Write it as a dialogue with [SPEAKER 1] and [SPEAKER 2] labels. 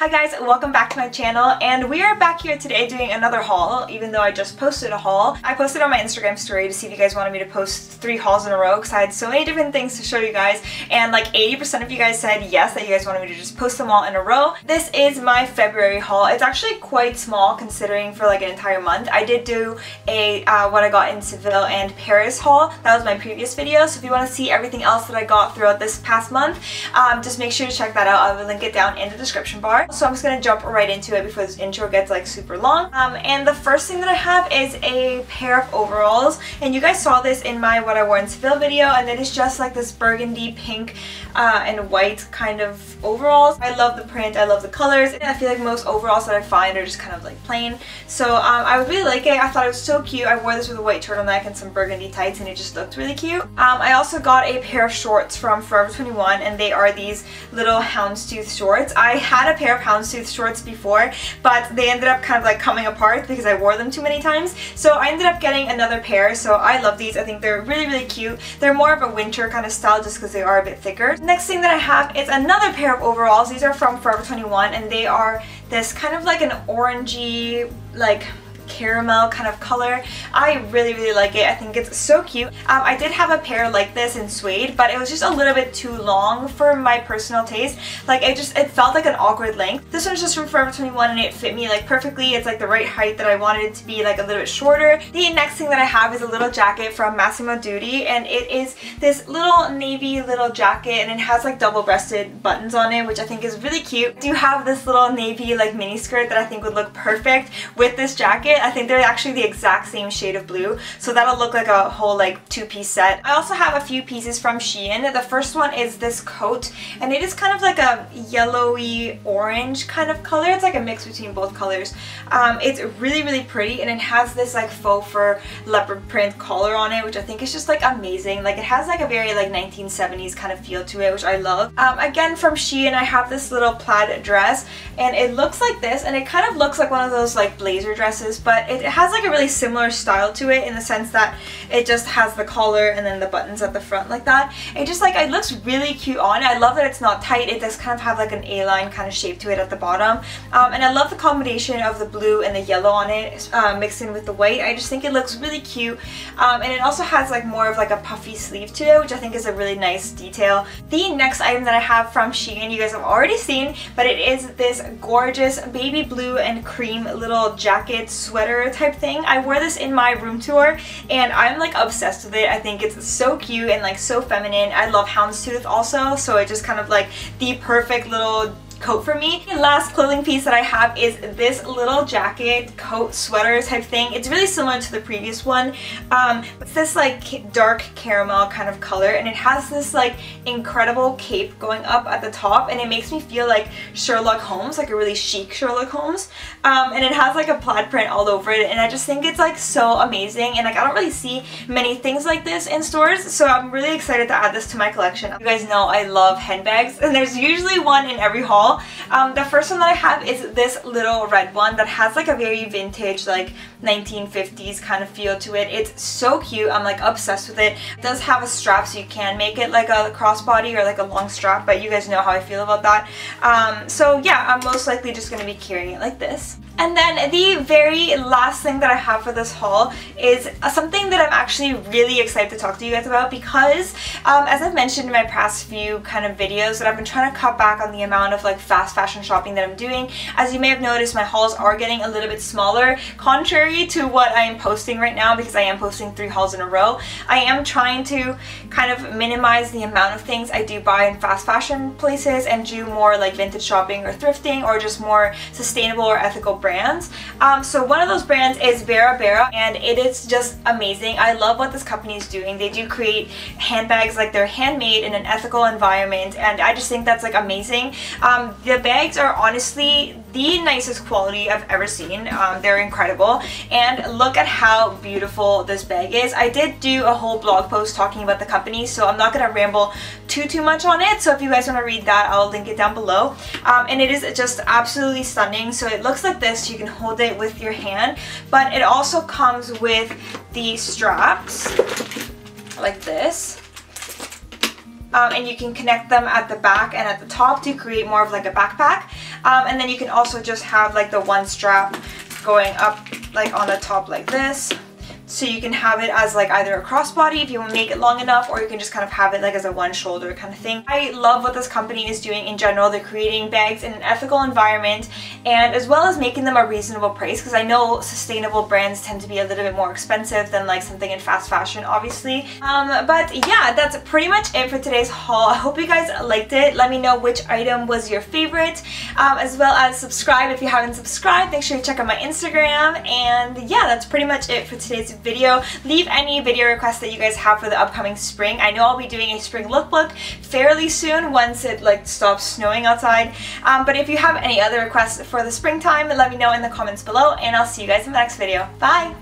[SPEAKER 1] Hi guys, welcome back to my channel, and we are back here today doing another haul, even though I just posted a haul. I posted on my Instagram story to see if you guys wanted me to post 3 hauls in a row because I had so many different things to show you guys, and like 80% of you guys said yes, that you guys wanted me to just post them all in a row. This is my February haul. It's actually quite small considering for like an entire month. I did do a what I got in Seville and Paris haul. That was my previous video, so if you want to see everything else that I got throughout this past month, just make sure to check that out. I will link it down in the description bar. So I'm just gonna jump right into it before this intro gets like super long. And the first thing that I have is a pair of overalls, and you guys saw this in my what I wore in Seville video, and it is just like this burgundy pink and white kind of overalls. I love the print, I love the colors, and I feel like most overalls that I find are just kind of like plain. So I really like it. I thought it was so cute. I wore this with a white turtleneck and some burgundy tights, and it just looked really cute. I also got a pair of shorts from Forever 21, and they are these little Houndstooth shorts. I had a pair of Houndstooth shorts before, but they ended up kind of like coming apart because I wore them too many times. So I ended up getting another pair, so I love these. I think they're really, really cute. They're more of a winter kind of style just because they are a bit thicker. Next thing that I have is another pair of overalls. These are from Forever 21, and they are this kind of like an orangey, like caramel kind of color. I really, really like it. I think it's so cute. I did have a pair like this in suede, but it was just a little bit too long for my personal taste. Like it felt like an awkward length. This one's just from Forever 21, and it fit me like perfectly. It's like the right height that I wanted it to be, like a little bit shorter. The next thing that I have is a little jacket from Massimo Dutti, and it is this little navy little jacket, and it has like double-breasted buttons on it, which I think is really cute. I do have this little navy like mini skirt that I think would look perfect with this jacket. I think they're actually the exact same shade of blue, so that'll look like a whole like 2-piece set. I also have a few pieces from Shein. The first one is this coat, and it is kind of like a yellowy orange kind of color. It's like a mix between both colors. It's really, really pretty, and it has this like faux fur leopard print collar on it, which I think is just like amazing. Like it has like a very like 1970s kind of feel to it, which I love. Again from Shein, I have this little plaid dress, and it looks like this, and it kind of looks like one of those like blazer dresses, but it has like a really similar style to it in the sense that it just has the collar and then the buttons at the front like that. It just like, it looks really cute on. I love that it's not tight. It does kind of have like an A-line kind of shape to it at the bottom. And I love the combination of the blue and the yellow on it mixed in with the white. I just think it looks really cute. And it also has like more of like a puffy sleeve to it, which I think is a really nice detail. The next item that I have from Shein, you guys have already seen, but it is this gorgeous baby blue and cream little jacket sweater type thing. I wore this in my room tour, and I'm like obsessed with it. I think it's so cute and like so feminine. I love Houndstooth also, so it just kind of like the perfect little coat for me. The last clothing piece that I have is this little jacket, coat, sweater type thing. It's really similar to the previous one. It's this like dark caramel kind of color, and it has this like incredible cape going up at the top, and it makes me feel like Sherlock Holmes, like a really chic Sherlock Holmes. And it has like a plaid print all over it, and I just think it's like so amazing, and like I don't really see many things like this in stores, so I'm really excited to add this to my collection. You guys know I love handbags, and there's usually one in every haul. The first one that I have is this little red one that has like a very vintage like 1950s kind of feel to it. It's so cute. I'm like obsessed with it. It does have a strap, so you can make it like a crossbody or like a long strap, but you guys know how I feel about that. So yeah, I'm most likely just going to be carrying it like this. And then the very last thing that I have for this haul is something that I'm actually really excited to talk to you guys about, because as I've mentioned in my past few kind of videos, that I've been trying to cut back on the amount of like fast fashion shopping that I'm doing. As you may have noticed, my hauls are getting a little bit smaller, contrary to what I am posting right now, because I am posting 3 hauls in a row. I am trying to kind of minimize the amount of things I do buy in fast fashion places and do more like vintage shopping or thrifting, or just more sustainable or ethical brands. So one of those brands is Beara Beara, and it is just amazing. I love what this company is doing. They do create handbags, like they're handmade in an ethical environment, and I just think that's like amazing. The bags are honestly the nicest quality I've ever seen. They're incredible, and look at how beautiful this bag is. I did do a whole blog post talking about the company, so I'm not gonna ramble too much on it. So if you guys want to read that, I'll link it down below. And it is just absolutely stunning. So it looks like this. You can hold it with your hand, but it also comes with the straps like this. And you can connect them at the back and at the top to create more of like a backpack. And then you can also just have like the one strap going up like on the top like this. So you can have it as like either a crossbody if you want to make it long enough, or you can just kind of have it like as a one shoulder kind of thing. I love what this company is doing in general. They're creating bags in an ethical environment, and as well as making them a reasonable price, because I know sustainable brands tend to be a little bit more expensive than like something in fast fashion, obviously. But yeah, that's pretty much it for today's haul. I hope you guys liked it. Let me know which item was your favorite, as well as subscribe if you haven't subscribed. Make sure you check out my Instagram, and yeah, that's pretty much it for today's video. Leave any video requests that you guys have for the upcoming spring. I know I'll be doing a spring lookbook fairly soon once it like stops snowing outside. But if you have any other requests for the springtime, let me know in the comments below, and I'll see you guys in the next video. Bye!